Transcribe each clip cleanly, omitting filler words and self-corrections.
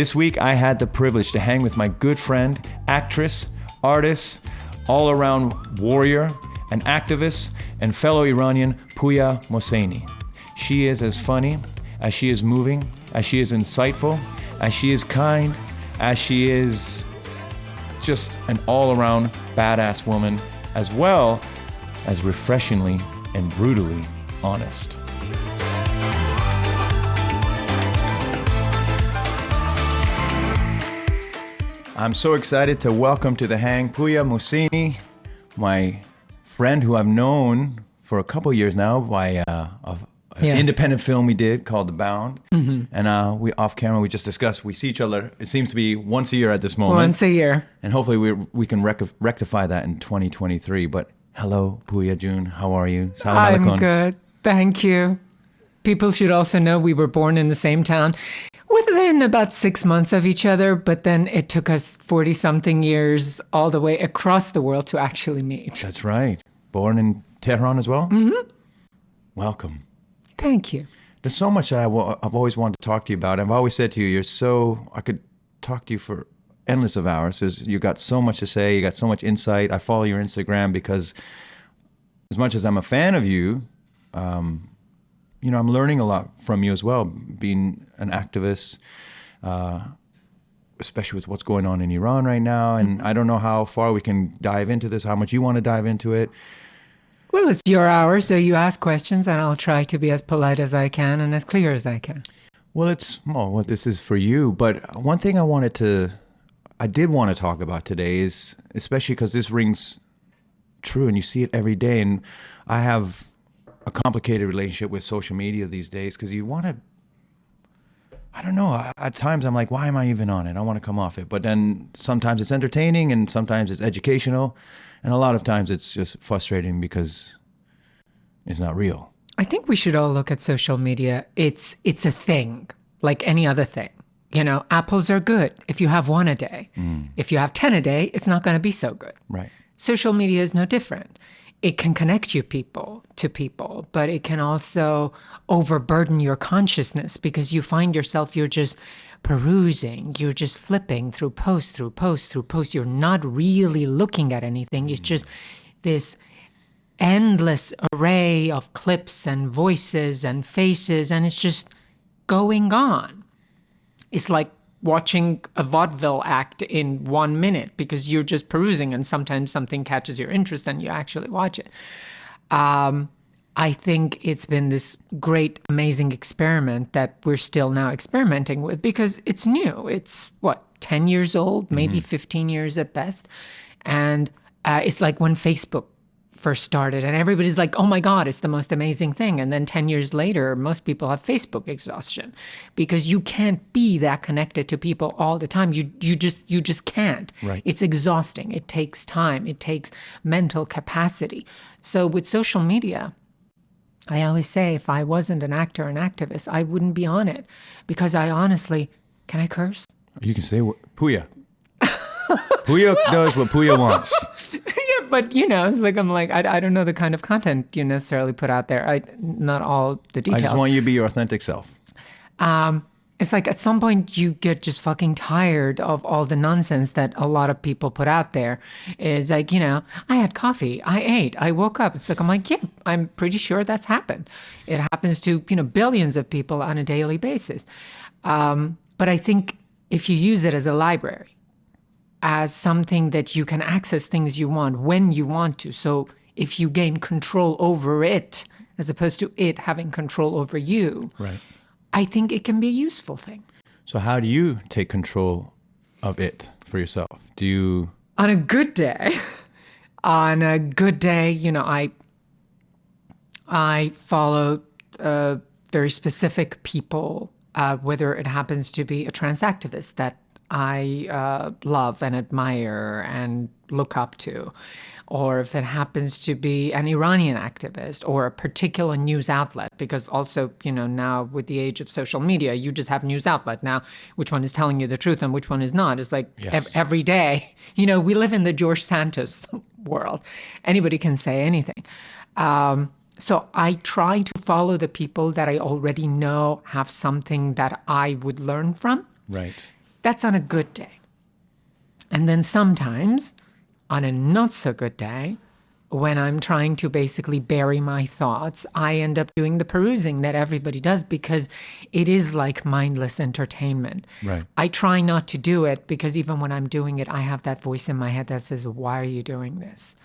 This week, I had the privilege to hang with my good friend, actress, artist, all-around warrior, an activist, and fellow Iranian, Pooya Mohseni. She is as funny, as she is moving, as she is insightful, as she is kind, as she is just an all-around badass woman, as well as refreshingly and brutally honest. I'm so excited to welcome to the hang Pooya Mohseni, my friend who I've known for a couple years now by an independent film we did called The Bound. Mm-hmm. And we off camera, we just discussed, we see each other, it seems to be once a year at this moment. Once a year. And hopefully we can rectify that in 2023. But hello, Puya June, how are you? Salam alaikum. I'm good, thank you. People should also know we were born in the same town within about 6 months of each other, but then it took us 40-something years all the way across the world to actually meet. That's right. Born in Tehran as well? Mm-hmm. Welcome. Thank you. There's so much that I've always wanted to talk to you about. I've always said to you, I could talk to you for endless of hours. You got so much to say. You got so much insight. I follow your Instagram because as much as I'm a fan of you, I'm learning a lot from you as well, being an activist, especially with what's going on in Iran right now. And I don't know how far we can dive into this, how much you want to dive into it. Well, it's your hour, so you ask questions, and I'll try to be as polite as I can and as clear as I can. Well, this is for you. But one thing I did want to talk about today is, especially because this rings true and you see it every day, and I have a complicated relationship with social media these days because you want to, I don't know, at times I'm like, why am I even on it? I want to come off it. But then sometimes it's entertaining and sometimes it's educational. And a lot of times it's just frustrating because it's not real. I think we should all look at social media. It's a thing, like any other thing. You know, apples are good if you have one a day. If you have 10 a day, it's not going to be so good. Right. Social media is no different. It can connect you to people, but it can also overburden your consciousness because you find yourself, you're just perusing, you're just flipping through post, through post, through post. You're not really looking at anything. It's just this endless array of clips and voices and faces, and it's just going on. It's like watching a vaudeville act in 1 minute because you're just perusing and sometimes something catches your interest and you actually watch it. I think it's been this great, amazing experiment that we're still now experimenting with because it's new. It's 10 years old, maybe 15 years at best. And it's like when Facebook first started and everybody's like, oh my God, it's the most amazing thing. And then 10 years later, most people have Facebook exhaustion because you can't be that connected to people all the time. You just can't. Right. It's exhausting. It takes time. It takes mental capacity. So with social media, I always say if I wasn't an actor or an activist, I wouldn't be on it because I honestly, can I curse? You can say Puya. Puya does what Puya wants. Yeah, but it's like I don't know the kind of content you necessarily put out there. Not all the details. I just want you to be your authentic self. It's like at some point you get just fucking tired of all the nonsense that a lot of people put out there. It's like, I had coffee, I ate, I woke up. It's like, I'm like, yeah, I'm pretty sure that's happened. It happens to, billions of people on a daily basis. But I think if you use it as a library, as something that you can access things you want when you want to. So if you gain control over it, as opposed to it having control over you, right, I think it can be a useful thing. So how do you take control of it for yourself? Do you... On a good day, I follow very specific people, whether it happens to be a trans activist that I love and admire and look up to, or if it happens to be an Iranian activist or a particular news outlet, because also, now with the age of social media, you just have news outlet now, which one is telling you the truth and which one is not. It's like every day, we live in the George Santos world. Anybody can say anything. So I try to follow the people that I already know have something that I would learn from. Right. That's on a good day. And then sometimes on a not so good day, when I'm trying to basically bury my thoughts, I end up doing the perusing that everybody does because it is like mindless entertainment. Right. I try not to do it because even when I'm doing it, I have that voice in my head that says, why are you doing this?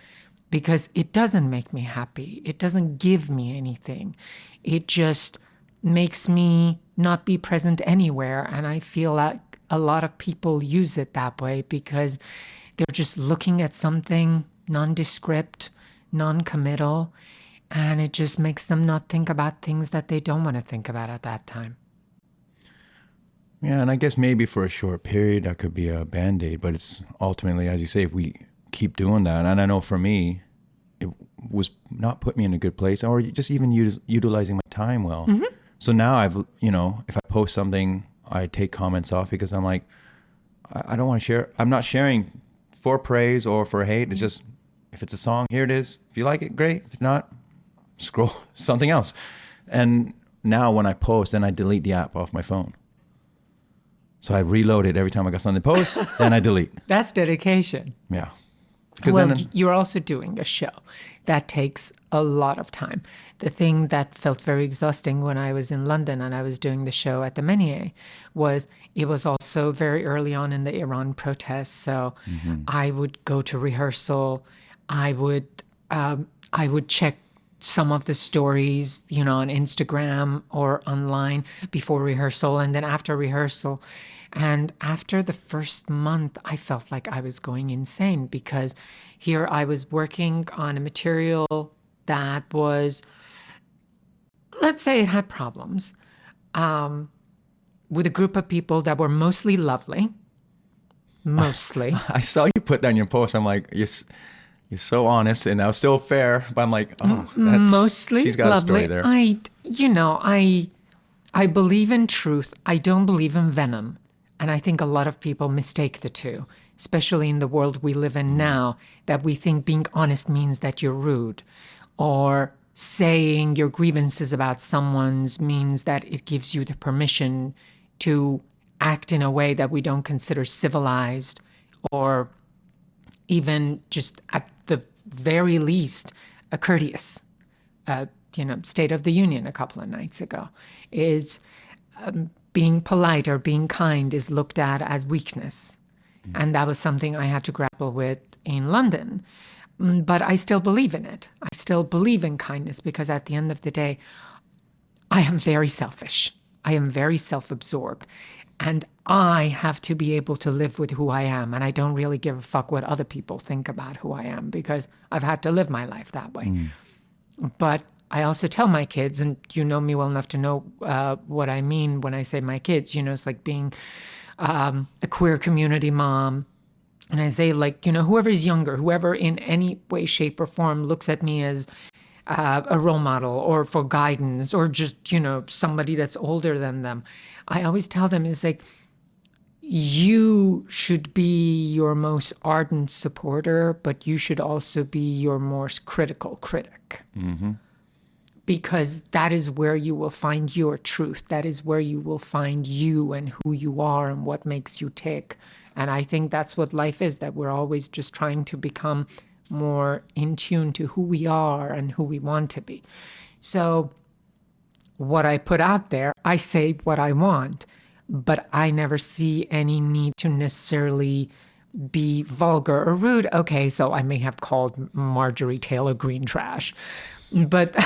Because it doesn't make me happy. It doesn't give me anything. It just makes me not be present anywhere. And I feel like a lot of people use it that way because they're just looking at something nondescript, non-committal, and it just makes them not think about things that they don't want to think about at that time. Yeah, and I guess maybe for a short period that could be a Band-Aid, but it's ultimately, as you say, if we keep doing that, and I know for me, it was not put me in a good place, or just even utilizing my time well. Mm-hmm. So now I've, if I post something, I take comments off because I'm like, I don't want to share. I'm not sharing for praise or for hate. It's just, if it's a song, here it is. If you like it, great. If not, scroll something else. And now when I post, then I delete the app off my phone. So I reload it every time I got something to post, then I delete. That's dedication. Yeah. Well, you're also doing a show. That takes a lot of time. The thing that felt very exhausting when I was in London and I was doing the show at the Menier was it was also very early on in the Iran protests. So I would go to rehearsal. I would check some of the stories, on Instagram or online before rehearsal and then after rehearsal. And after the first month, I felt like I was going insane because here I was working on a material that was, let's say it had problems, with a group of people that were mostly lovely. Mostly. I saw you put that in your post. I'm like, you're so honest, and that was still fair. But I'm like, oh, that's mostly she's got lovely. a story there. I believe in truth. I don't believe in venom. And I think a lot of people mistake the two, especially in the world we live in now, that we think being honest means that you're rude, or saying your grievances about someone's means that it gives you the permission to act in a way that we don't consider civilized, or even just at the very least a courteous. State of the Union a couple of nights ago is being polite or being kind is looked at as weakness. And that was something I had to grapple with in London. But I still believe in it. I still believe in kindness because at the end of the day, I am very selfish. I am very self-absorbed. And I have to be able to live with who I am. And I don't really give a fuck what other people think about who I am because I've had to live my life that way. But I also tell my kids, and you know me well enough to know what I mean when I say my kids, it's like being a queer community mom. And I say, whoever's younger, whoever in any way, shape, or form looks at me as a role model or for guidance or just, somebody that's older than them, I always tell them, it's like, you should be your most ardent supporter, but you should also be your most critical critic. Mm-hmm. Because that is where you will find your truth. That is where you will find you and who you are and what makes you tick. And I think that's what life is, that we're always just trying to become more in tune to who we are and who we want to be. So what I put out there, I say what I want, but I never see any need to necessarily be vulgar or rude. Okay, so I may have called Marjorie Taylor Greene trash, but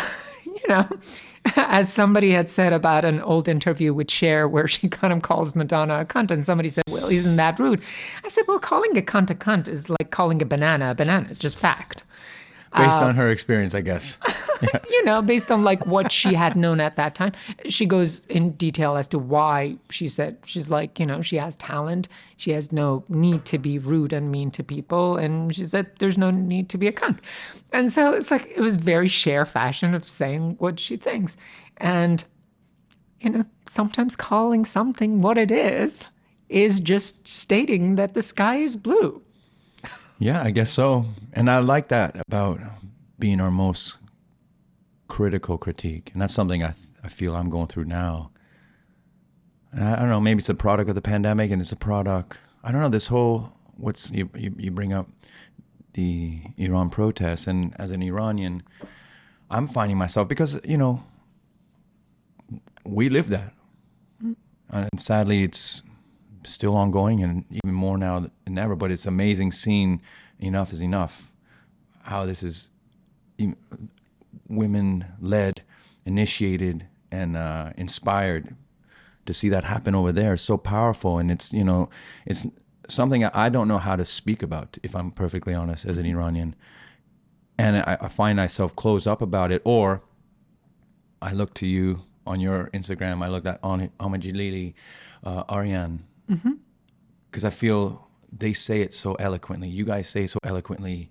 as somebody had said about an old interview with Cher where she kind of calls Madonna a cunt, and somebody said, well, isn't that rude? I said, well, calling a cunt is like calling a banana. It's just fact. Based on her experience, I guess. Yeah. Based on what she had known at that time. She goes in detail as to why she said, she's like, she has talent. She has no need to be rude and mean to people. And she said, there's no need to be a cunt. And so it's like, it was very Cher fashion of saying what she thinks. And, sometimes calling something what it is just stating that the sky is blue. Yeah, I guess so. And I like that about being our most critical critique. And that's something I feel I'm going through now. And I don't know, maybe it's a product of the pandemic, and it's a product, I don't know, this whole, you bring up the Iran protests, and as an Iranian, I'm finding myself, because, we live that. And sadly, it's still ongoing, and even more now than ever, but it's amazing seeing Enough is Enough, how this is women-led, initiated, and inspired. To see that happen over there is so powerful, and it's something I don't know how to speak about, if I'm perfectly honest, as an Iranian. And I find myself closed up about it, or I look to you on your Instagram. I looked at Ahmed Jalili, Aryan, because I feel they say it so eloquently. You guys say it so eloquently,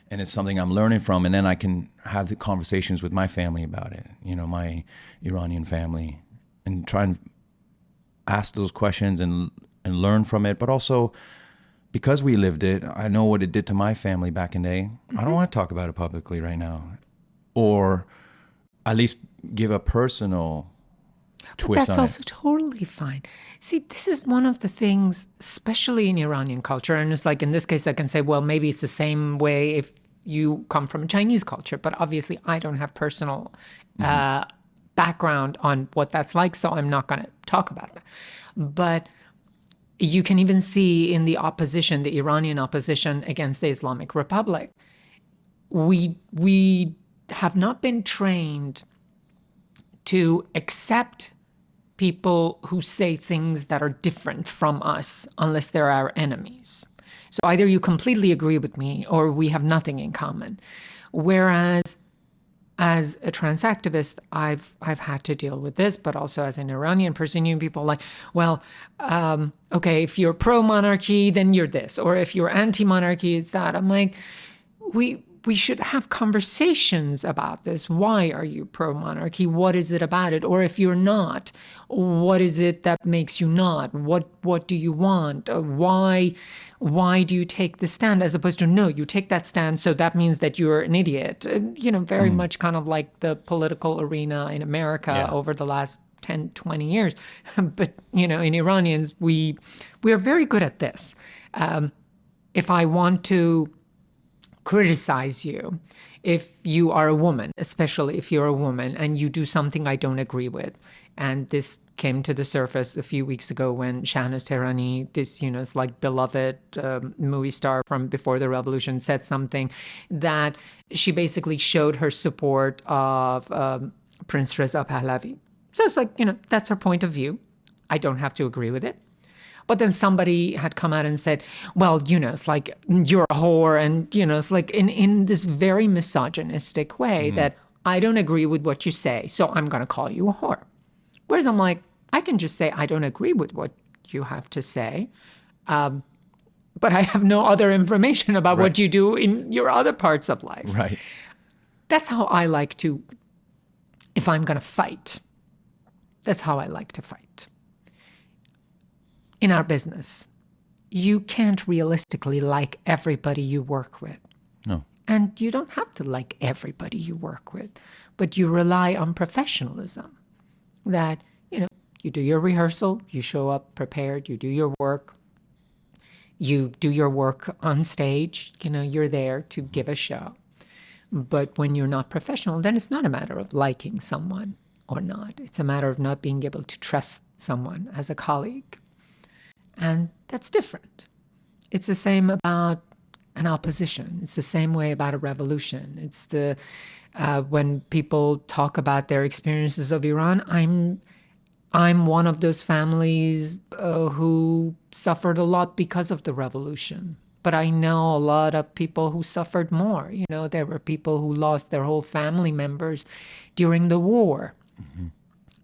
and it's something I'm learning from. And then I can have the conversations with my family about it, my Iranian family, and try and ask those questions and learn from it. But also, because we lived it, I know what it did to my family back in the day. I don't want to talk about it publicly right now, or at least give a personal twist on it. That's also totally fine. See, this is one of the things, especially in Iranian culture, and it's like in this case, I can say, well, maybe it's the same way if you come from a Chinese culture, but obviously I don't have personal background on what that's like, so I'm not going to talk about that. But you can even see in the opposition, the Iranian opposition against the Islamic Republic, we have not been trained to accept people who say things that are different from us unless they're our enemies. So either you completely agree with me or we have nothing in common. Whereas as a trans activist, I've had to deal with this, but also as an Iranian person, people are like, well, okay, if you're pro-monarchy, then you're this, or if you're anti-monarchy, it's that. I'm like, we should have conversations about this. Why are you pro-monarchy? What is it about it? Or if you're not, what is it that makes you not? What do you want? Why do you take the stand? As opposed to, no, you take that stand, so that means that you're an idiot. Very much kind of like the political arena in America over the last 10, 20 years. But, in Iranians, we are very good at this. If I want to criticize you, if you are a woman, especially if you're a woman and you do something I don't agree with, and this came to the surface a few weeks ago when Shahnaz Tehrani, this, is like beloved movie star from before the revolution, said something that she basically showed her support of Prince Reza Pahlavi. So it's like, that's her point of view. I don't have to agree with it. But then somebody had come out and said, well, it's like, you're a whore. And, it's like in this very misogynistic way that I don't agree with what you say, so I'm going to call you a whore. Whereas I'm like, I can just say, I don't agree with what you have to say. But I have no other information about what you do in your other parts of life. Right. That's how I like to, if I'm going to fight, that's how I like to fight. In our business, you can't realistically like everybody you work with. No. And you don't have to like everybody you work with, but you rely on professionalism. That, you do your rehearsal, you show up prepared, you do your work, you do your work on stage, you're there to give a show. But when you're not professional, then it's not a matter of liking someone or not. It's a matter of not being able to trust someone as a colleague. And that's different. It's the same about an opposition. It's the same way about a revolution. It's when people talk about their experiences of Iran, I'm one of those families who suffered a lot because of the revolution. But I know a lot of people who suffered more. There were people who lost their whole family members during the war. Mm-hmm.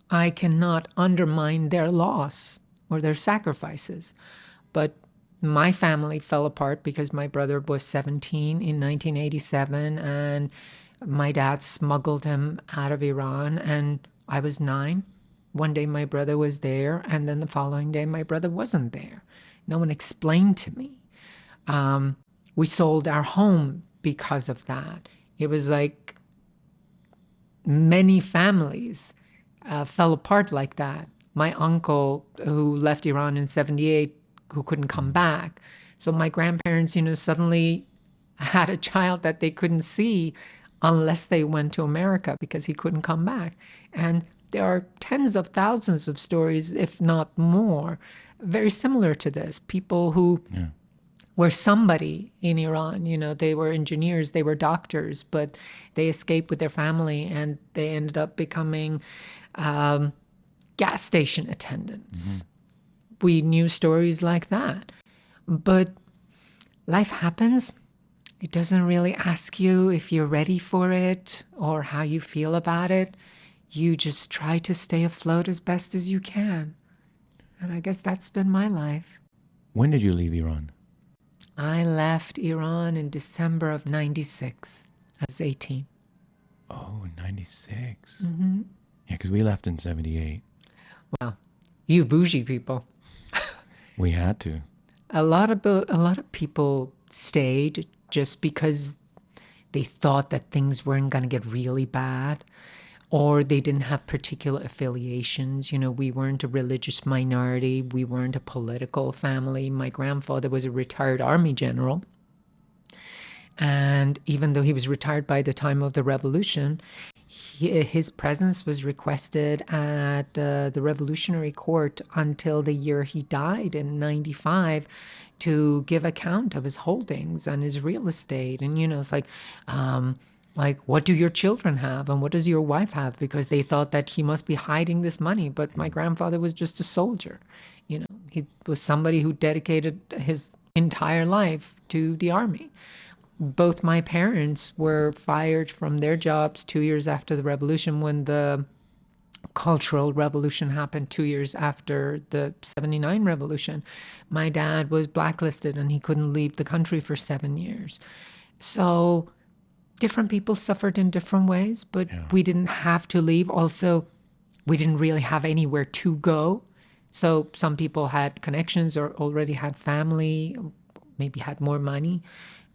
I cannot undermine their loss or their sacrifices. But my family fell apart because my brother was 17 in 1987, and my dad smuggled him out of Iran, and I was 9. One day my brother was there, and then the following day my brother wasn't there. No one explained to me. We sold our home because of that. It was like many families fell apart like that my uncle who left Iran in 78, who couldn't come back. So my grandparents, suddenly had a child that they couldn't see unless they went to America because he couldn't come back. And there are tens of thousands of stories, if not more, very similar to this. People who were somebody in Iran, they were engineers, they were doctors, but they escaped with their family and they ended up becoming gas station attendants. We knew stories like that. But life happens. It doesn't really ask you if you're ready for it or how you feel about it. You just try to stay afloat as best as you can. And I guess that's been my life. When did you leave Iran? I left Iran in December of 96. I was 18. Oh, 96. Yeah, because we left in 78. Well, you bougie people. We had to. A lot of people stayed just because they thought that things weren't going to get really bad, or they didn't have particular affiliations. We weren't a religious minority. We weren't a political family. My grandfather was a retired army general. And even though he was retired by the time of the revolution, his presence was requested at the Revolutionary Court until the year he died in 95 to give account of his holdings and his real estate. And, it's like, what do your children have and what does your wife have? Because they thought that he must be hiding this money. But my grandfather was just a soldier. He was somebody who dedicated his entire life to the army. Both my parents were fired from their jobs 2 years after the revolution, when the Cultural Revolution happened 2 years after the 79 revolution. My dad was blacklisted and he couldn't leave the country for 7 years. So different people suffered in different ways, but we didn't have to leave. Also, we didn't really have anywhere to go. So some people had connections or already had family, maybe had more money.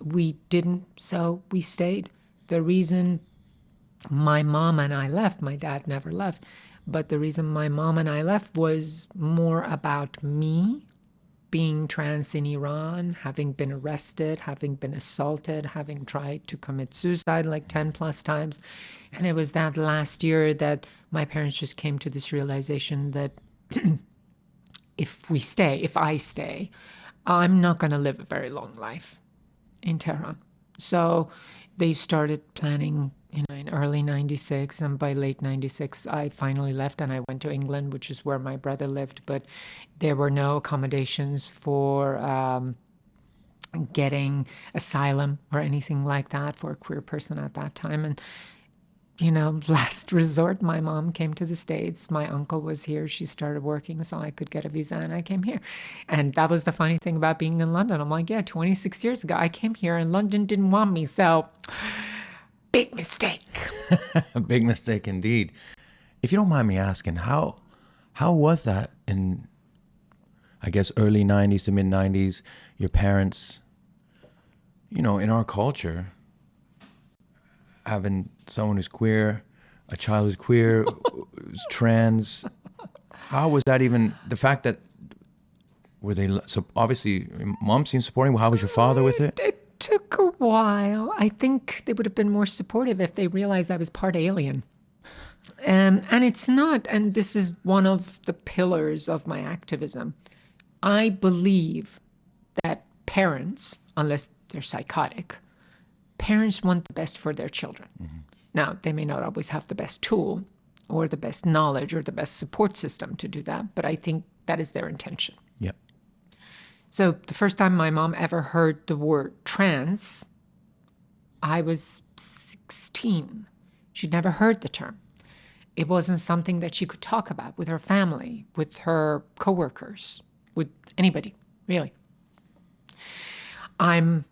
We didn't, so we stayed. The reason my mom and I left, my dad never left, but the reason my mom and I left was more about me being trans in Iran, having been arrested, having been assaulted, having tried to commit suicide like 10 plus times. And it was that last year that my parents just came to this realization that if I stay, I'm not going to live a very long life in Tehran. So they started planning, in early 96, and by late 96, I finally left and I went to England, which is where my brother lived, but there were no accommodations for getting asylum or anything like that for a queer person at that time. And last resort, my mom came to the States. My uncle was here. She started working so I could get a visa and I came here. And that was the funny thing about being in London. I'm like, 26 years ago, I came here and London didn't want me. So big mistake. A big mistake indeed. If you don't mind me asking, how was that in, I guess, early 90s to mid 90s, your parents, in our culture, having someone who's queer, a child who's queer, who's trans, how was that even, the fact that, were they, so obviously mom seems supporting, how was your father with it? It took a while. I think they would have been more supportive if they realized I was part alien. And it's not, and this is one of the pillars of my activism. I believe that parents, unless they're psychotic, parents want the best for their children. Now, they may not always have the best tool or the best knowledge or the best support system to do that, but I think that is their intention. Yep. So the first time my mom ever heard the word trans, I was 16. She'd never heard the term. It wasn't something that she could talk about with her family, with her coworkers, with anybody, really. I'm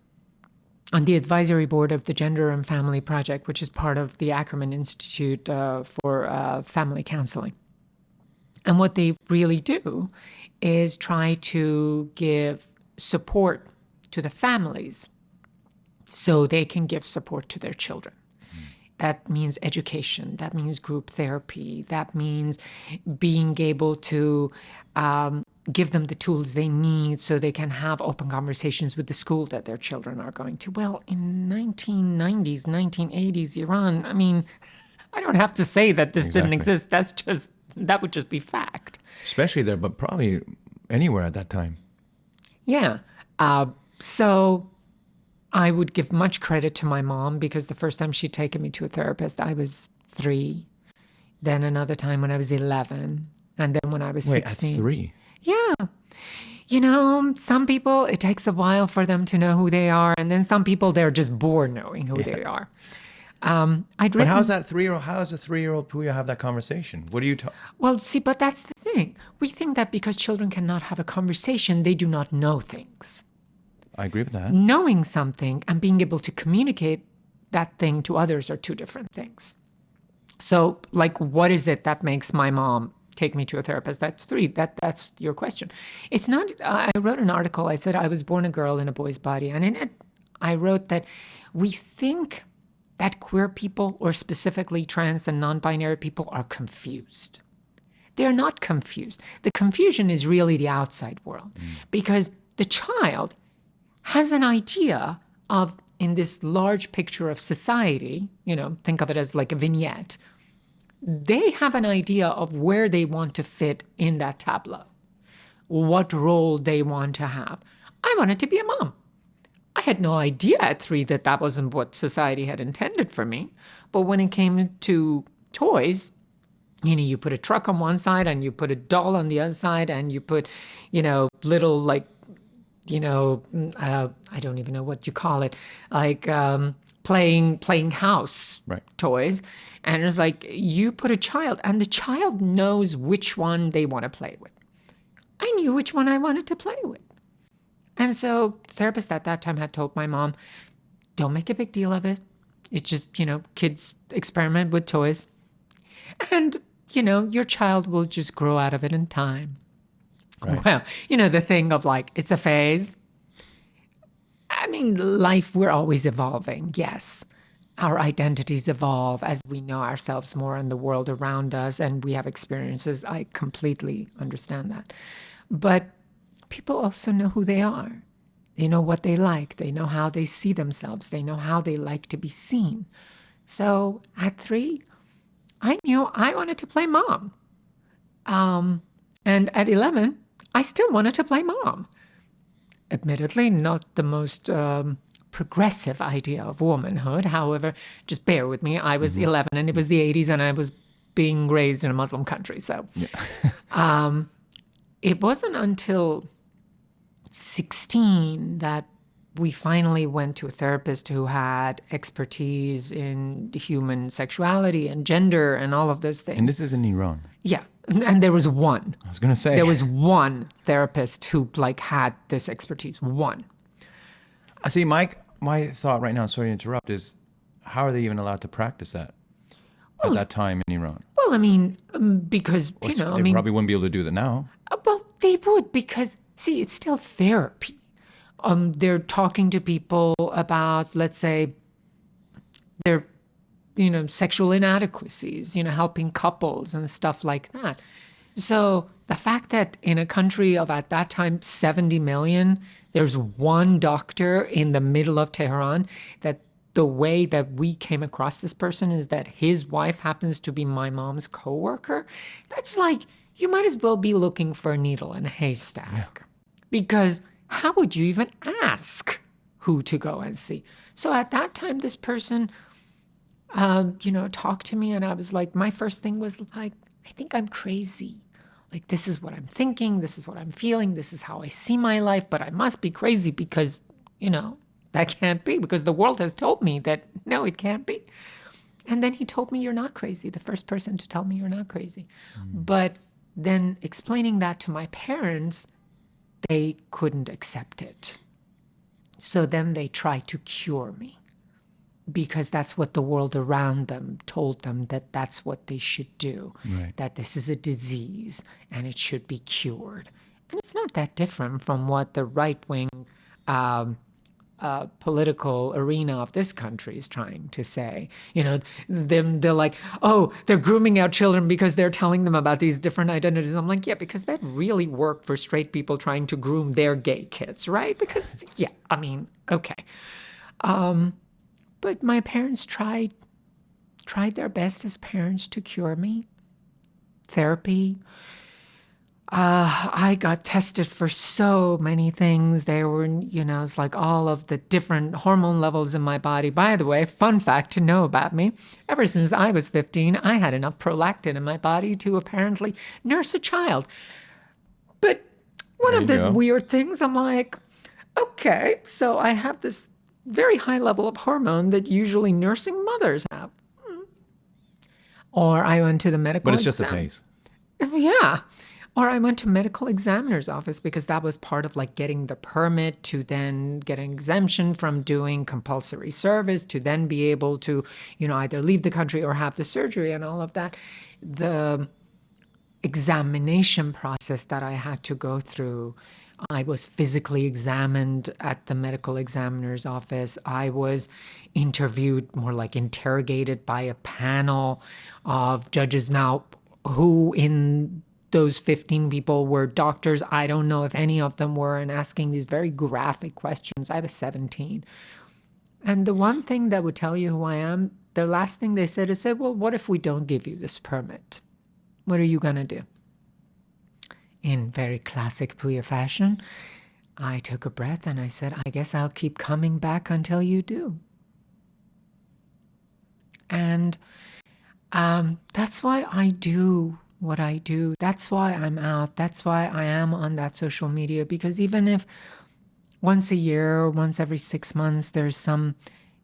on the advisory board of the Gender and Family Project, which is part of the Ackerman Institute for Family Counseling. And what they really do is try to give support to the families so they can give support to their children. that means education. That means group therapy. That means being able to give them the tools they need so they can have open conversations with the school that their children are going to. Well, in 1990s, 1980s, Iran, I mean, I don't have to say that this didn't exist. That would just be fact. Especially there, but probably anywhere at that time. Yeah. So I would give much credit to my mom because the first time she'd taken me to a therapist, I was 3. Then another time when I was 11. And then when I was 16. At 3? Yeah. You know, some people, it takes a while for them to know who they are. And then some people, they're just born knowing who they are. But how's that 3-year-old? How does a 3-year-old Puya have that conversation? What do you talk? Well, see, but that's the thing. We think that because children cannot have a conversation, they do not know things. I agree with that. Knowing something and being able to communicate that thing to others are two different things. So, like, what is it that makes my mom take me to a therapist? That's 3. That's your question. It's not. I wrote an article. I said I was born a girl in a boy's body, and in it, I wrote that we think that queer people, or specifically trans and non-binary people, are confused. They're not confused. The confusion is really the outside world, because the child has an idea of, in this large picture of society, you know, think of it as like a vignette. They have an idea of where they want to fit in that tableau, what role they want to have. I wanted to be a mom. I had no idea at 3 that that wasn't what society had intended for me. But when it came to toys, you know, you put a truck on one side and you put a doll on the other side and you put, you know, little like, you know, I don't even know what you call it, like playing house toys. And it's like you put a child and the child knows which one they want to play with. I knew which one I wanted to play with. And so the therapist at that time had told my mom, don't make a big deal of it. It's just, you know, kids experiment with toys. And, you know, your child will just grow out of it in time. Right. Well, you know, the thing of like, it's a phase. I mean, life, we're always evolving. Yes. Our identities evolve as we know ourselves more and the world around us, and we have experiences. I completely understand that. But people also know who they are. They know what they like. They know how they see themselves. They know how they like to be seen. So at 3, I knew I wanted to play mom. And at 11, I still wanted to play mom. Admittedly, not the most progressive idea of womanhood. However, just bear with me. I was 11 and it was the 80s and I was being raised in a Muslim country. So it wasn't until 16 that we finally went to a therapist who had expertise in human sexuality and gender and all of those things. And this is in Iran? Yeah. And there was one. I was going to say. There was one therapist who like had this expertise. One. I see, Mike, my thought right now, sorry to interrupt, is how are they even allowed to practice that at that time in Iran? Well, I mean, because, you know, they probably wouldn't be able to do that now. Well, they would because, see, it's still therapy. They're talking to people about, let's say, their, you know, sexual inadequacies, you know, helping couples and stuff like that. So the fact that in a country of, at that time, 70 million, there's one doctor in the middle of Tehran, that the way that we came across this person is that his wife happens to be my mom's coworker. That's like, you might as well be looking for a needle in a haystack. Yeah. Because how would you even ask who to go and see? So at that time, this person, you know, talked to me and I was like, my first thing was like, I think I'm crazy. Like, this is what I'm thinking. This is what I'm feeling. This is how I see my life. But I must be crazy because, you know, that can't be, because the world has told me that, no, it can't be. And then he told me, you're not crazy. The first person to tell me you're not crazy. But then explaining that to my parents, they couldn't accept it. So then they tried to cure me, because that's what the world around them told them, that that's what they should do, that this is a disease and it should be cured. And it's not that different from what the right-wing political arena of this country is trying to say. They're like, oh, they're grooming out children because they're telling them about these different identities. I'm like, yeah, because that really worked for straight people trying to groom their gay kids, right? Because, yeah, I mean, okay. But my parents tried their best as parents to cure me. Therapy. I got tested for so many things. There were, it's like all of the different hormone levels in my body. By the way, fun fact to know about me, ever since I was 15, I had enough prolactin in my body to apparently nurse a child. But one of those weird things, I'm like, okay, so I have this very high level of hormone that usually nursing mothers have. Or I went to the medical But it's just a phase. Yeah. Or I went to medical examiner's office because that was part of like getting the permit to then get an exemption from doing compulsory service to then be able to, either leave the country or have the surgery and all of that. The examination process that I had to go through, I was physically examined at the medical examiner's office. I was interviewed, more like interrogated by a panel of judges. Now, who in those 15 people were doctors? I don't know if any of them were, and asking these very graphic questions. I was 17. And the one thing that would tell you who I am, the last thing they said is, well, what if we don't give you this permit? What are you going to do? In very classic Puya fashion, I took a breath and I said, I guess I'll keep coming back until you do. And that's why I do what I do. That's why I'm out. That's why I am on that social media. Because even if once a year or once every 6 months, there's some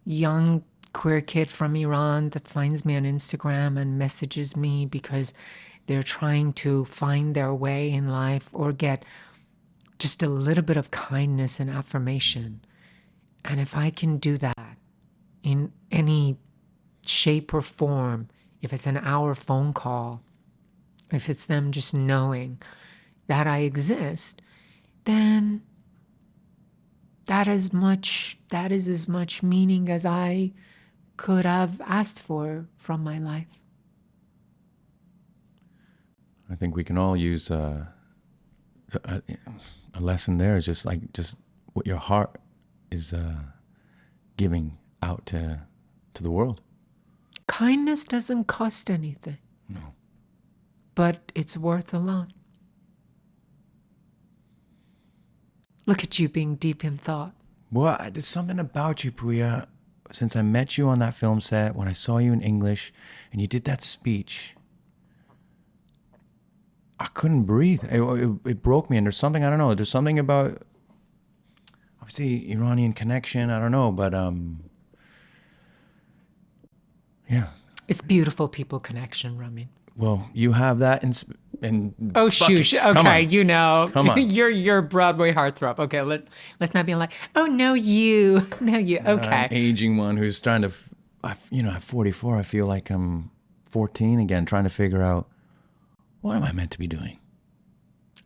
young queer kid from Iran that finds me on Instagram and messages me because they're trying to find their way in life or get just a little bit of kindness and affirmation. And if I can do that in any shape or form, if it's an hour phone call, if it's them just knowing that I exist, then that is as much meaning as I could have asked for from my life. I think we can all use a lesson there. Is just what your heart is giving out to the world. Kindness doesn't cost anything. No. But it's worth a lot. Look at you being deep in thought. Well, there's something about you, Puya. Since I met you on that film set, when I saw you in English, and you did that speech, I couldn't breathe. It broke me. And there's something, I don't know, there's something about, obviously, Iranian connection, I don't know, but yeah. It's beautiful people connection, Ramin. Well, you have that in oh, shoosh. Okay, Come on. you're a Broadway heartthrob. Okay, let's not be like, oh, no, you. Okay. An aging one who's trying to, at 44, I feel like I'm 14 again, trying to figure out, what am I meant to be doing?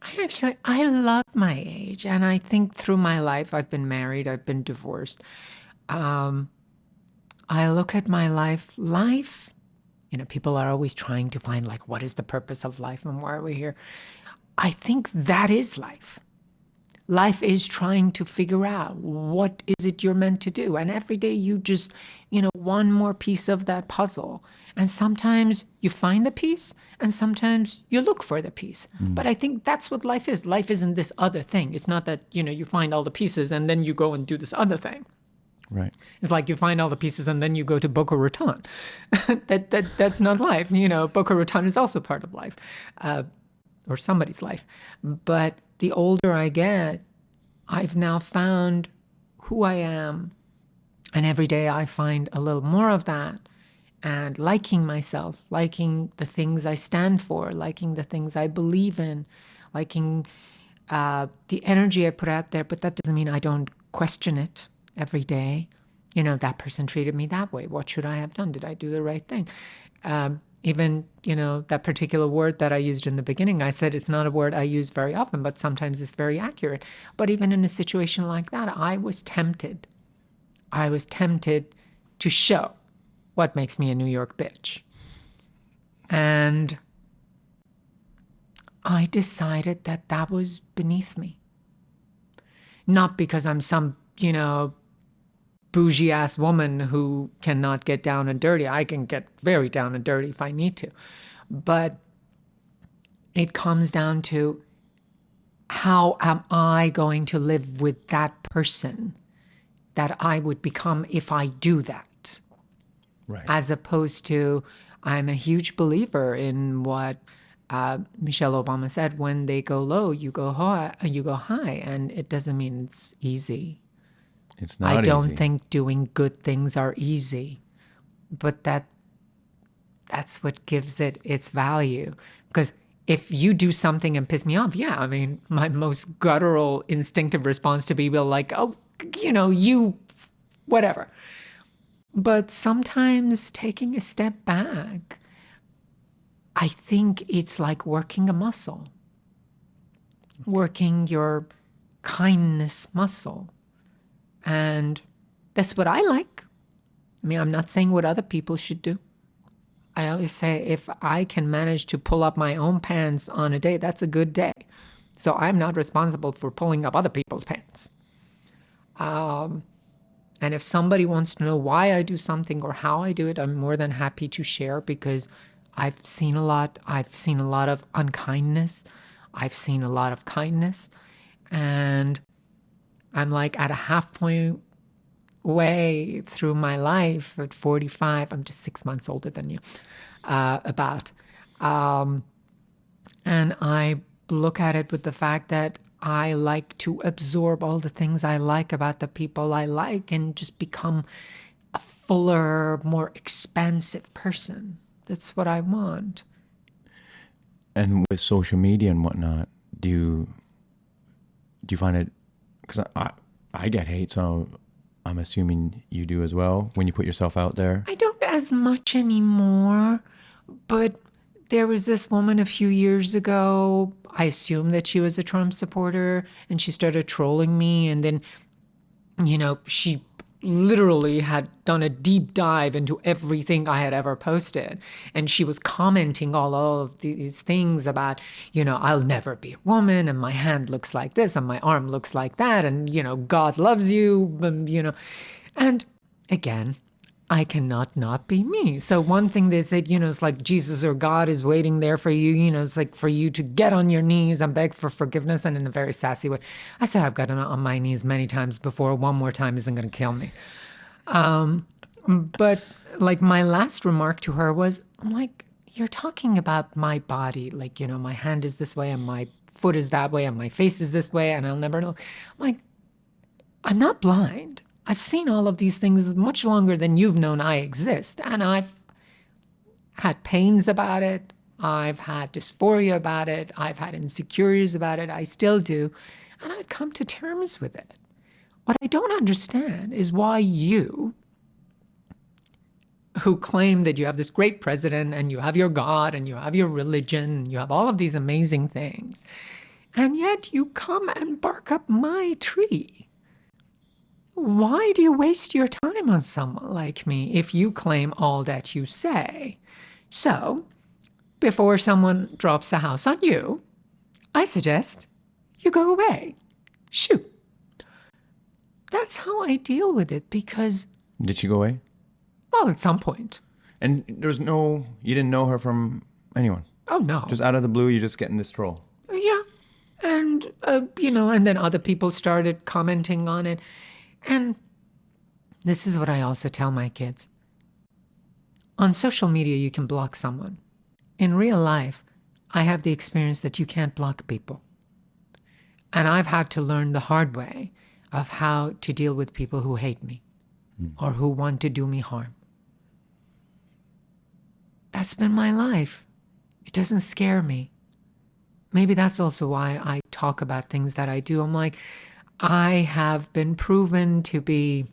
I love my age. And I think through my life, I've been married, I've been divorced. I look at my life, people are always trying to find like, what is the purpose of life and why are we here? I think that is life. Life is trying to figure out what is it you're meant to do. And every day you just, one more piece of that puzzle. And sometimes you find the piece and sometimes you look for the piece. But I think that's what life is. Life isn't this other thing. It's not that, you find all the pieces and then you go and do this other thing. Right. It's like you find all the pieces and then you go to Boca Raton. That's not life. Boca Raton is also part of life, or somebody's life. But the older I get, I've now found who I am. And every day I find a little more of that. And liking myself, liking the things I stand for, liking the things I believe in, liking the energy I put out there. But that doesn't mean I don't question it every day. That person treated me that way. What should I have done? Did I do the right thing? Even, that particular word that I used in the beginning, I said it's not a word I use very often, but sometimes it's very accurate. But even in a situation like that, I was tempted I was tempted to show what makes me a New York bitch. And I decided that that was beneath me. Not because I'm some, bougie ass woman who cannot get down and dirty. I can get very down and dirty if I need to. But it comes down to, how am I going to live with that person that I would become if I do that? Right. As opposed to, I'm a huge believer in what Michelle Obama said: when they go low, you go high, and it doesn't mean it's easy. It's not I don't easy. think doing good things are easy, but that's what gives it its value. Because if you do something and piss me off, my most guttural instinctive response to be like, oh, you, whatever. But sometimes taking a step back, I think it's like working a muscle, working your kindness muscle. And that's what I like. I'm not saying what other people should do. I always say, if I can manage to pull up my own pants on a day, that's a good day. So I'm not responsible for pulling up other people's pants. And if somebody wants to know why I do something or how I do it, I'm more than happy to share, because I've seen a lot. I've seen a lot of unkindness. I've seen a lot of kindness. And I'm like at a halfway way through my life at 45. I'm just 6 months older than you, about. And I look at it with the fact that I like to absorb all the things I like about the people I like and just become a fuller, more expansive person. That's what I want. And with social media and whatnot, do you find it? Because I get hate, so I'm assuming you do as well when you put yourself out there. I don't as much anymore, but there was this woman a few years ago. I assumed that she was a Trump supporter, and she started trolling me. And then, she literally had done a deep dive into everything I had ever posted. And she was commenting all of these things about, I'll never be a woman, and my hand looks like this, and my arm looks like that, and, God loves you, and again, I cannot not be me. So one thing they said, it's like Jesus or God is waiting there for you, it's like for you to get on your knees and beg for forgiveness, and in a very sassy way. I said, I've gotten on my knees many times before. One more time isn't going to kill me. But like my last remark to her was, I'm like, you're talking about my body. Like, my hand is this way and my foot is that way and my face is this way and I'll never know. I'm like, I'm not blind. I've seen all of these things much longer than you've known I exist. And I've had pains about it. I've had dysphoria about it. I've had insecurities about it. I still do. And I've come to terms with it. What I don't understand is why you, who claim that you have this great president and you have your God and you have your religion and you have all of these amazing things, and yet you come and bark up my tree. Why do you waste your time on someone like me if you claim all that you say? So, before someone drops a house on you, I suggest you go away. Shoo. That's how I deal with it, because... Did she go away? Well, at some point. And you didn't know her from anyone? Oh, no. Just out of the blue, you're just getting this troll? Yeah. And, and then other people started commenting on it. And this is what I also tell my kids. On social media, you can block someone. In real life, I have the experience that you can't block people. And I've had to learn the hard way of how to deal with people who hate me or who want to do me harm. That's been my life. It doesn't scare me. Maybe that's also why I talk about things that I do. I'm like, I have been proven to be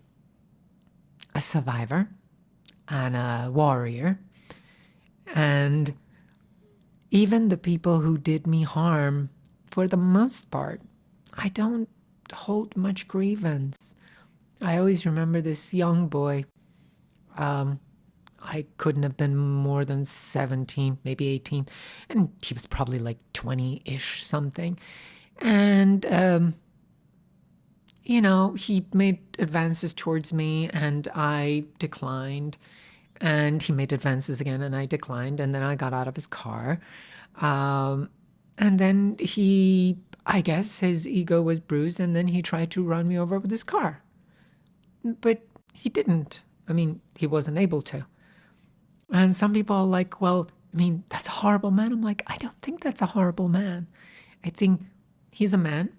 a survivor and a warrior. And even the people who did me harm, for the most part, I don't hold much grievance. I always remember this young boy. I couldn't have been more than 17, maybe 18. And he was probably like 20-ish something. And, he made advances towards me and I declined. And he made advances again and I declined. And then I got out of his car. And then I guess his ego was bruised and then he tried to run me over with his car. But he didn't. I mean, he wasn't able to. And some people are like, well, that's a horrible man. I'm like, I don't think that's a horrible man. I think he's a man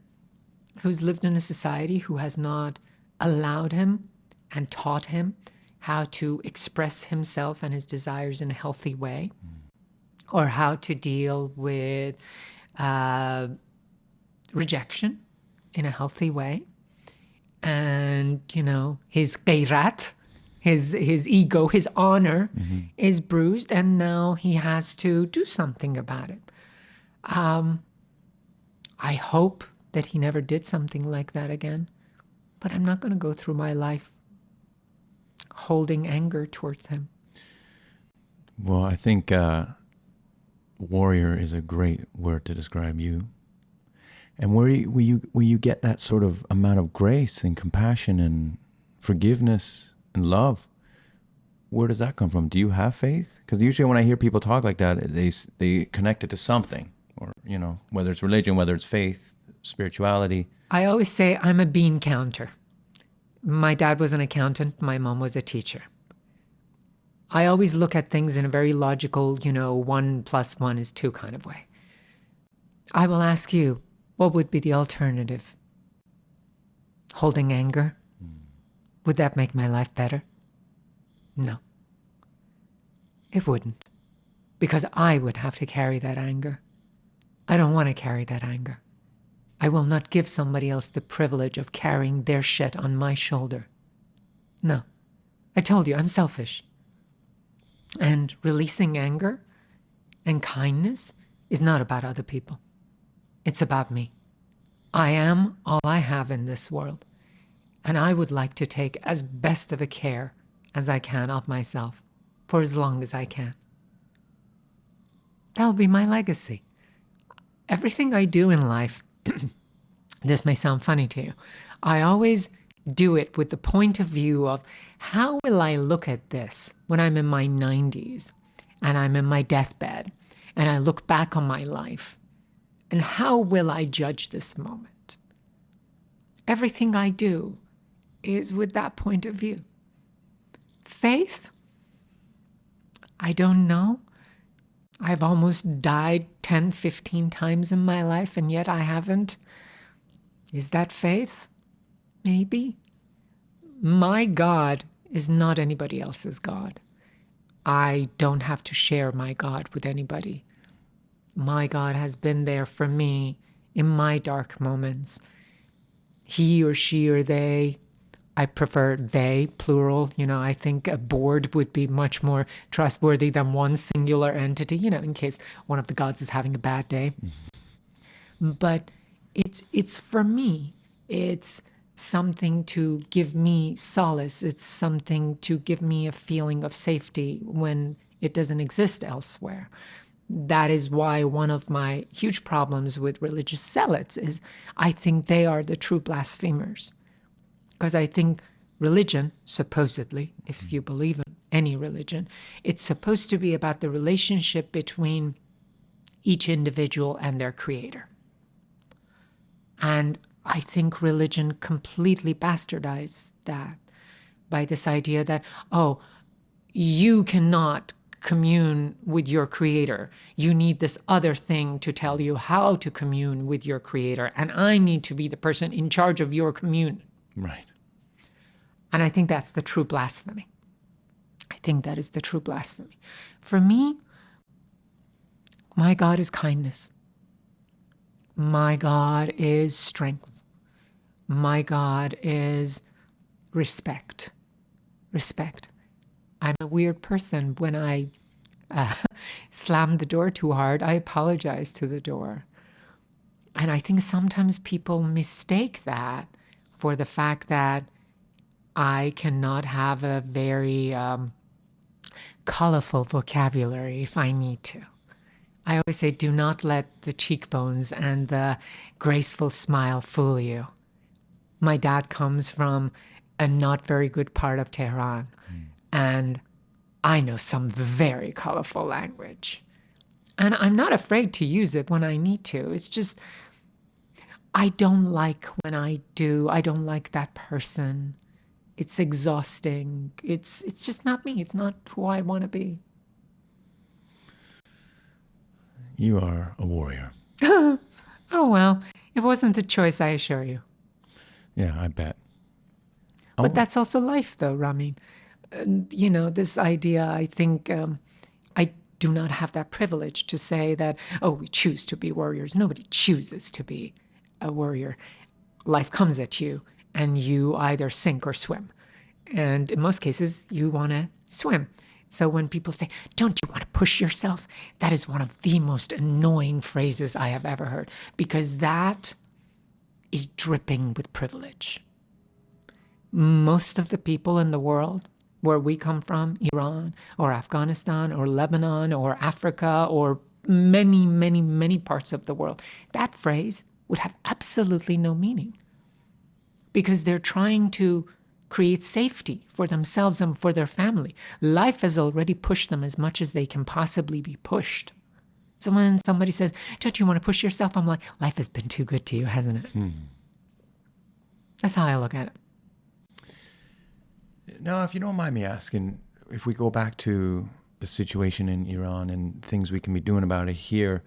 who's lived in a society who has not allowed him and taught him how to express himself and his desires in a healthy way, or how to deal with rejection in a healthy way. And, his gairat, his ego, his honor is bruised, and now he has to do something about it. I hope that he never did something like that again, but I'm not going to go through my life holding anger towards him. Well, I think warrior is a great word to describe you. And where you get that sort of amount of grace and compassion and forgiveness and love, where does that come from? Do you have faith? Because usually when I hear people talk like that, they connect it to something, or whether it's religion, whether it's faith, spirituality. I always say I'm a bean counter. My dad was an accountant. My mom was a teacher. I always look at things in a very logical, 1 + 1 is 2 kind of way. I will ask you, what would be the alternative? Holding anger? Would that make my life better? No. It wouldn't. Because I would have to carry that anger. I don't want to carry that anger. I will not give somebody else the privilege of carrying their shit on my shoulder. No. I told you, I'm selfish. And releasing anger and kindness is not about other people. It's about me. I am all I have in this world. And I would like to take as best of a care as I can of myself for as long as I can. That'll be my legacy. Everything I do in life, this may sound funny to you, I always do it with the point of view of how will I look at this when I'm in my 90s and I'm in my deathbed and I look back on my life, and how will I judge this moment? Everything I do is with that point of view. Faith? I don't know. I've almost died 10, 15 times in my life, and yet I haven't. Is that faith? Maybe. My God is not anybody else's God. I don't have to share my God with anybody. My God has been there for me in my dark moments. He or she or they, I prefer they, plural. I think a board would be much more trustworthy than one singular entity, in case one of the gods is having a bad day. But it's for me. It's something to give me solace. It's something to give me a feeling of safety when it doesn't exist elsewhere. That is why one of my huge problems with religious zealots is I think they are the true blasphemers. Because I think religion, supposedly, if you believe in any religion, it's supposed to be about the relationship between each individual and their creator. And I think religion completely bastardized that by this idea that, you cannot commune with your creator. You need this other thing to tell you how to commune with your creator. And I need to be the person in charge of your commune. Right. And I think that's the true blasphemy. I think that is the true blasphemy. For me, my God is kindness. My God is strength. My God is respect. Respect. I'm a weird person. When I slammed the door too hard, I apologize to the door. And I think sometimes people mistake that for the fact that I cannot have a very colorful vocabulary if I need to. I always say, do not let the cheekbones and the graceful smile fool you. My dad comes from a not very good part of Tehran, and I know some very colorful language. And I'm not afraid to use it when I need to. It's just, I don't like when I do. I don't like that person. It's exhausting. It's just not me. It's not who I want to be. You are a warrior. Oh, well, it wasn't a choice, I assure you. Yeah, I bet. But that's also life, though, Ramin. You know, this idea, I think I do not have that privilege to say that, oh, we choose to be warriors. Nobody chooses to be a warrior. Life comes at you, and you either sink or swim. And in most cases, you want to swim. So when people say, don't you want to push yourself? That is one of the most annoying phrases I have ever heard, because that is dripping with privilege. Most of the people in the world where we come from, Iran or Afghanistan or Lebanon or Africa or many, many, many parts of the world, that phrase would have absolutely no meaning, because they're trying to create safety for themselves and for their family. Life has already pushed them as much as they can possibly be pushed. So when somebody says, don't you want to push yourself? I'm like, life has been too good to you, hasn't it? That's how I look at it. Now, if you don't mind me asking, if we go back to the situation in Iran and things we can be doing about it here,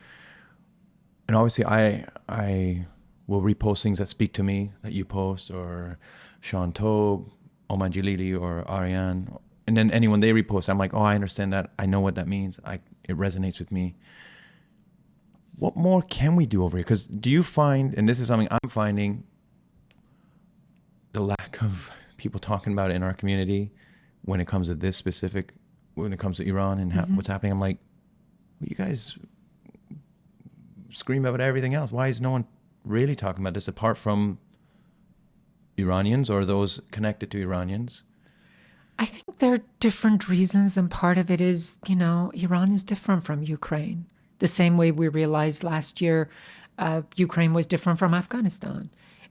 and obviously I will repost things that speak to me, that you post, or Sean Tobe, Oman Jalili, or Ariane, and then anyone they repost, I'm like, oh, I understand that. I know what that means. It resonates with me. What more can we do over here? Because do you find, and this is something I'm finding, the lack of people talking about it in our community when it comes to this specific, when it comes to Iran and what's happening. I'm like, well, you guys scream about everything else. Why is no one really talking about this apart from Iranians or those connected to Iranians? I think there are different reasons, and part of it is, you know, Iran is different from Ukraine. The same way we realized last year Ukraine was different from Afghanistan.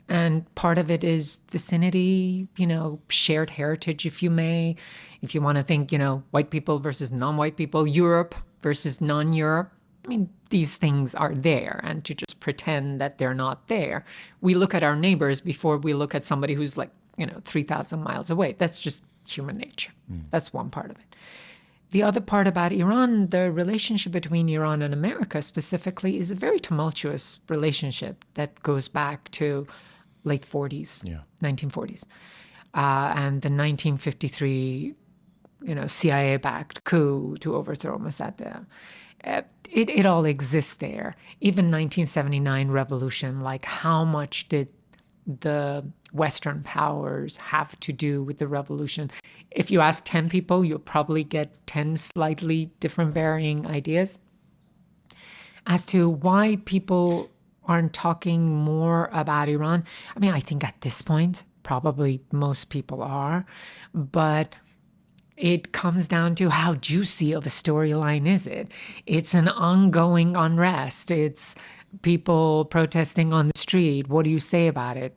And part of it is vicinity, you know, shared heritage, if you may. If you want to think, you know, white people versus non-white people, Europe versus non-Europe. I mean, these things are there. And to just pretend that they're not there, we look at our neighbors before we look at somebody who's like, you know, 3,000 miles away. That's just human nature. That's one part of it. The other part about Iran, the relationship between Iran and America specifically, is a very tumultuous relationship that goes back to late 40s, 1940s, and the 1953, you know, CIA-backed coup to overthrow Mossadegh. It all exists there. Even 1979 revolution, like how much did the Western powers have to do with the revolution? If you ask 10 people, you'll probably get 10 slightly different varying ideas as to why people aren't talking more about Iran. I mean, I think at this point, probably most people are, but it comes down to how juicy of a storyline is it? It's an ongoing unrest. It's people protesting on the street. What do you say about it?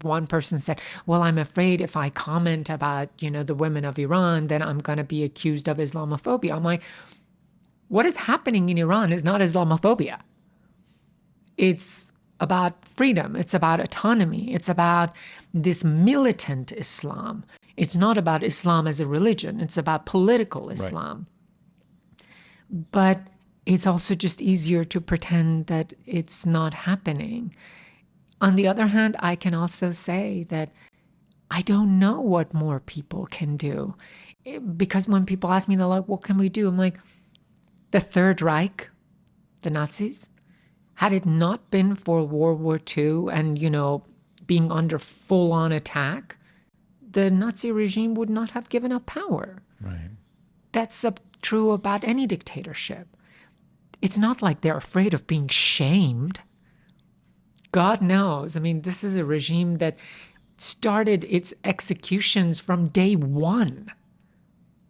One person said, well, I'm afraid if I comment about, you know, the women of Iran, then I'm going to be accused of Islamophobia. I'm like, what is happening in Iran is not Islamophobia. It's about freedom. It's about autonomy. It's about this militant Islam. It's not about Islam as a religion. It's about political Islam. Right. But it's also just easier to pretend that it's not happening. On the other hand, I can also say that I don't know what more people can do. Because when people ask me, they're like, what can we do? I'm like, the Third Reich, the Nazis, had it not been for World War II and, you know, being under full-on attack, the Nazi regime would not have given up power. Right. That's true about any dictatorship. It's not like they're afraid of being shamed. God knows. I mean, this is a regime that started its executions from day one.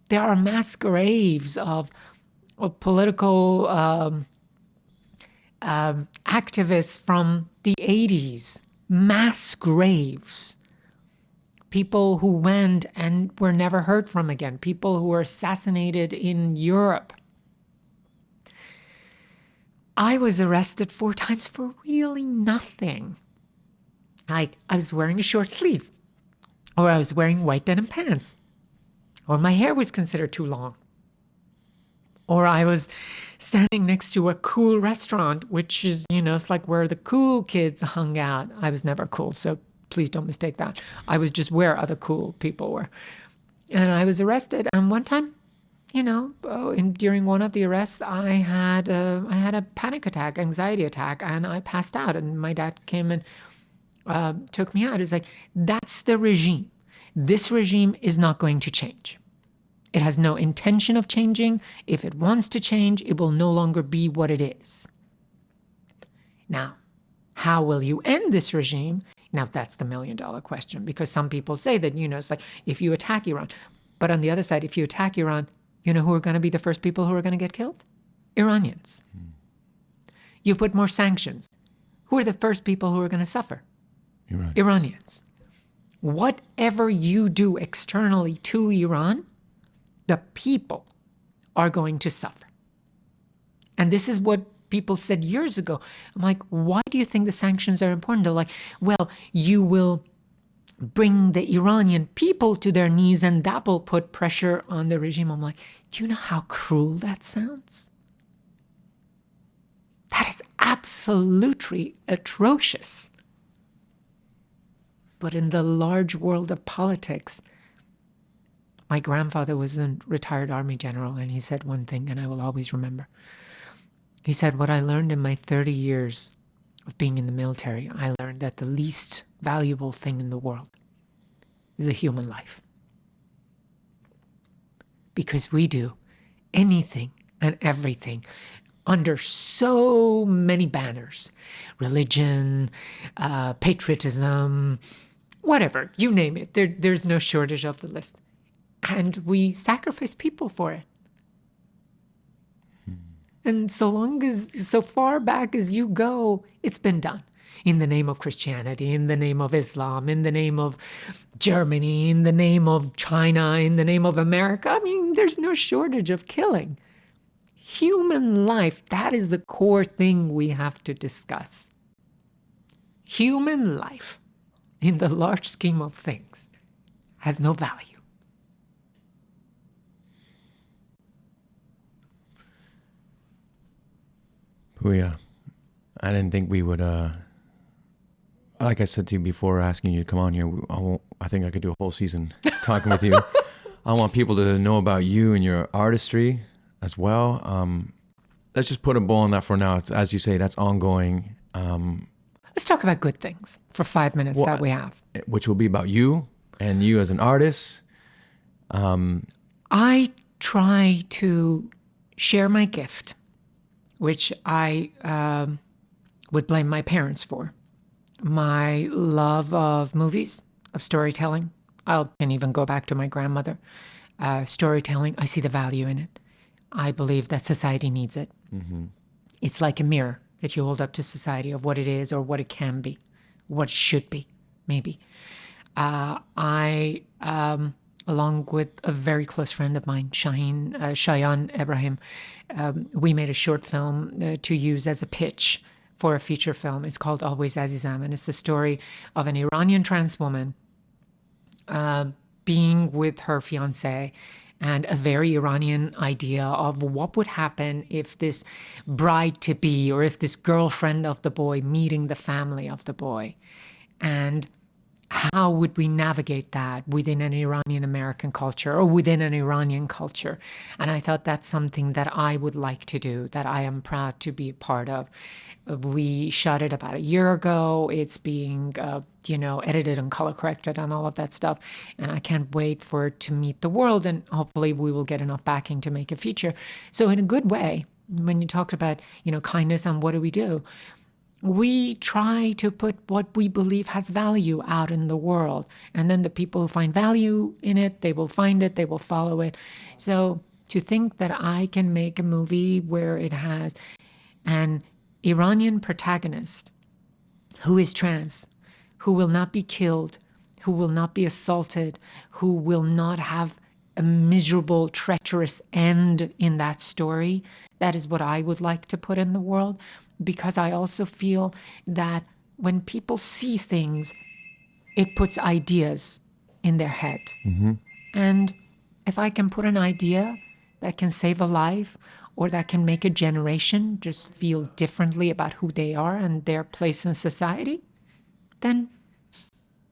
There are mass graves of political activists from the 80s, mass graves. People who went and were never heard from again, people who were assassinated in Europe. I was arrested 4 times for really nothing. Like, I was wearing a short sleeve, or I was wearing white denim pants, or my hair was considered too long, or I was standing next to a cool restaurant, which is, it's like where the cool kids hung out. I was never cool, so please don't mistake that. I was just where other cool people were. And I was arrested. And one time, during one of the arrests, I had a panic attack, anxiety attack, and I passed out. And my dad came and took me out. It's like, that's the regime. This regime is not going to change. It has no intention of changing. If it wants to change, it will no longer be what it is. Now, how will you end this regime? Now, that's the million-dollar question, because some people say that, it's like if you attack Iran. But on the other side, if you attack Iran, you know who are going to be the first people who are going to get killed? Iranians. You put more sanctions. Who are the first people who are going to suffer? Iranians. Whatever you do externally to Iran, the people are going to suffer. And this is what people said years ago. I'm like, why do you think the sanctions are important? They're like, well, you will bring the Iranian people to their knees and that will put pressure on the regime. I'm like, do you know how cruel that sounds? That is absolutely atrocious. But in the large world of politics, my grandfather was a retired army general, and he said one thing, and I will always remember. He said, what I learned in my 30 years of being in the military, I learned that the least valuable thing in the world is a human life. Because we do anything and everything under so many banners, religion, patriotism, whatever, you name it. There's no shortage of the list. And we sacrifice people for it. And so far back as you go, it's been done. In the name of Christianity, in the name of Islam, in the name of Germany, in the name of China, in the name of America. I mean, there's no shortage of killing. Human life, that is the core thing we have to discuss. Human life, in the large scheme of things, has no value. Puya, I didn't think we would, like I said to you before asking you to come on here, I think I could do a whole season talking with you. I want people to know about you and your artistry as well. Let's just put a bow on that for now. It's, as you say, that's ongoing. Let's talk about good things for 5 minutes that we have. Which will be about you and you as an artist. I try to share my gift, which I would blame my parents for. My love of movies, of storytelling. I can even go back to my grandmother. Storytelling, I see the value in it. I believe that society needs it. Mm-hmm. It's like a mirror that you hold up to society of what it is or what it can be, what it should be, maybe. I, along with a very close friend of mine, Shayan Ibrahim, we made a short film to use as a pitch for a feature film. It's called Always Azizam, and it's the story of an Iranian trans woman being with her fiancé, and a very Iranian idea of what would happen if this bride-to-be or if this girlfriend of the boy meeting the family of the boy. And how would we navigate that within an Iranian American culture or within an Iranian culture? And I thought that's something that I would like to do, that I am proud to be a part of. We shot it about a year ago. It's being, edited and color corrected and all of that stuff. And I can't wait for it to meet the world. And hopefully we will get enough backing to make a feature. So in a good way, when you talked about, kindness and what do we do? we try to put what we believe has value out in the world. And then the people who find value in it, they will find it, they will follow it. So to think that I can make a movie where it has an Iranian protagonist who is trans, who will not be killed, who will not be assaulted, who will not have a miserable, treacherous end in that story, that is what I would like to put in the world. Because I also feel that when people see things, it puts ideas in their head. Mm-hmm. And if I can put an idea that can save a life or that can make a generation just feel differently about who they are and their place in society, then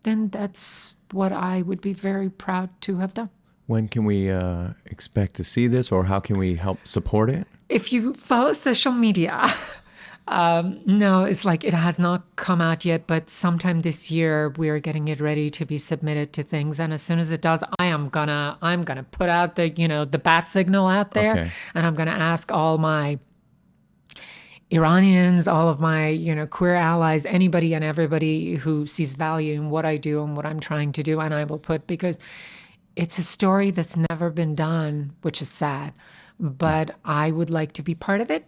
that's what I would be very proud to have done. When can we expect to see this, or how can we help support it? If you follow social media, no, it's like it has not come out yet, but sometime this year we are getting it ready to be submitted to things. And as soon as it does, I'm gonna put out the bat signal out there, Okay. and I'm gonna ask all my Iranians, all of my queer allies, anybody and everybody who sees value in what I do and what I'm trying to do, and I will put, because it's a story that's never been done, which is sad, but I would like to be part of it.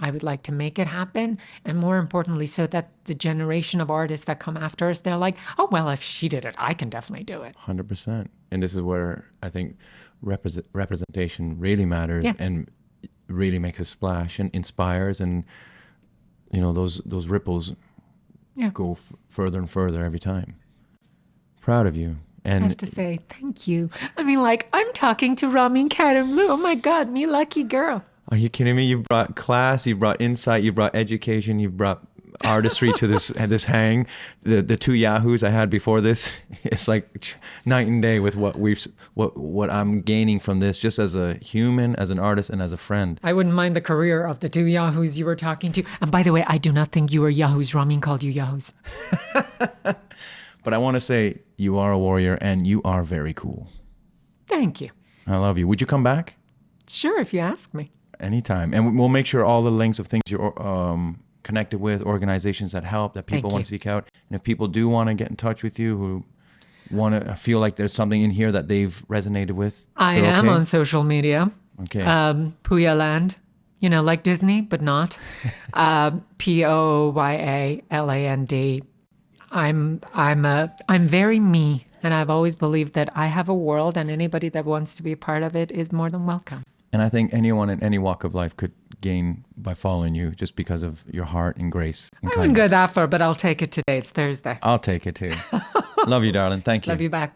I would like to make it happen. And more importantly, so that the generation of artists that come after us, they're like, oh, well, if she did it, I can definitely do it. 100%. And this is where I think representation really matters, Yeah. and really makes a splash and inspires, and those ripples Yeah. go further and further every time. Proud of you. And I have to say, thank you. I mean, like, I'm talking to Ramin Karimloo. Oh my God, me lucky girl. are you kidding me? You've brought class, you've brought insight, you've brought education, you've brought artistry to this hang. The two yahoos I had before this, it's like night and day with what I'm gaining from this, just as a human, as an artist, and as a friend. I wouldn't mind the career of the two yahoos you were talking to. And by the way, I do not think you were yahoos. Ramin called you yahoos. But I want to say you are a warrior, and you are very cool. Thank you. I love you. Would you come back? Sure, if you ask me. Anytime. And we'll make sure all the links of things you're connected with, organizations that help, that people Thank want you. to seek out. And if people do want to get in touch with you, who want to feel like there's something in here that they've resonated with, I they're am okay? on social media. Okay. Puya Land, like Disney, but not. Poyaland. I'm very me, and I've always believed that I have a world, and anybody that wants to be a part of it is more than welcome. And I think anyone in any walk of life could gain by following you, just because of your heart and grace and I wouldn't go kindness. that far, but I'll take it today. It's Thursday. I'll take it too. Love you, darling. Thank you. Love you back.